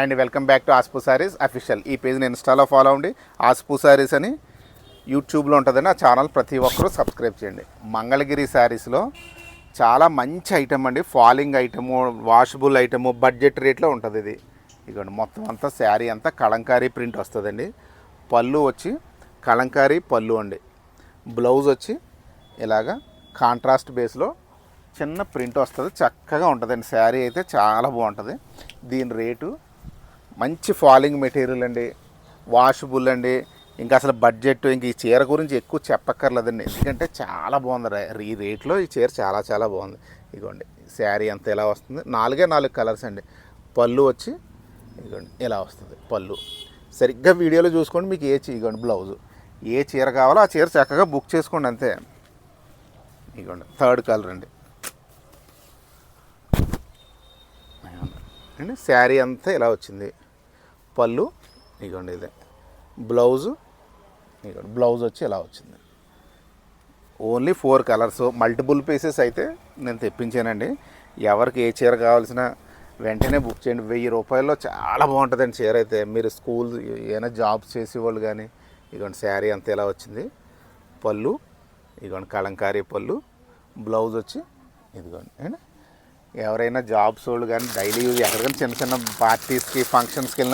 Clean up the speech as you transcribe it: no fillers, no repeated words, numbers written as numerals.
And welcome back to Aspu Sarees official. ఈ పేజ్ని ఇన్స్టాలో ఫాలో అవ్వండి. ఆస్పు సారీస్ అని యూట్యూబ్లో ఉంటుందండి. ఆ ఛానల్ ప్రతి ఒక్కరూ సబ్స్క్రైబ్ చేయండి. మంగళగిరి శారీస్లో చాలా మంచి ఐటమ్ అండి. Falling item, washable item, budget రేట్లో ఉంటుంది ఇది. ఇదిగోండి మొత్తం అంతా శారీ అంతా కలంకారీ ప్రింట్ వస్తుందండి. పళ్ళు వచ్చి కలంకారీ పళ్ళు అండి. బ్లౌజ్ వచ్చి ఇలాగా కాంట్రాస్ట్ బేస్లో చిన్న ప్రింట్ వస్తుంది. చక్కగా ఉంటుందండి. శారీ అయితే చాలా బాగుంటుంది. దీని రేటు మంచి ఫాలింగ్ మెటీరియల్ అండి, వాషబుల్ అండి. ఇంకా అసలు బడ్జెట్ ఇంక ఈ చీర గురించి ఎక్కువ చెప్పక్కర్లేదండి, ఎందుకంటే చాలా బాగుంది. ఈ రేట్లో ఈ చీర చాలా చాలా బాగుంది. ఇదిగోండి శారీ అంతా ఎలా వస్తుంది, 4 కలర్స్ అండి. పళ్ళు వచ్చి ఇదిగోండి ఇలా వస్తుంది. పళ్ళు సరిగ్గా వీడియోలో చూసుకోండి. మీకు ఇదిగోండి బ్లౌజు, ఏ చీర కావాలో ఆ చీర చక్కగా బుక్ చేసుకోండి అంతే. ఇదిగోండి 3rd కలర్ అండి. అండి శారీ అంతా ఇలా వచ్చింది. పళ్ళు ఇదిగోండి ఇదే. బ్లౌజు ఇదిగోండి, బ్లౌజ్ వచ్చి ఇలా వచ్చింది. ఓన్లీ 4 కలర్స్, మల్టిపుల్ పీసెస్ అయితే నేను తెప్పించానండి. ఎవరికి ఏ చీర కావాల్సిన వెంటనే బుక్ చేయండి. 1000 రూపాయల్లో చాలా బాగుంటుందండి చీర అయితే. మీరు స్కూల్ ఏమైనా జాబ్స్ చేసేవాళ్ళు కానీ. ఇదిగోండి శారీ అంతా ఇలా వచ్చింది. పళ్ళు ఇదిగోండి కలంకారీ పళ్ళు, బ్లౌజ్ వచ్చి ఇదిగోండి. అండి ఎవరైనా జాబ్స్ వాళ్ళు కానీ డైలీ యూజ్ ఎక్కడికైనా చిన్న చిన్న పార్టీస్కి ఫంక్షన్స్కి వెళ్ళిన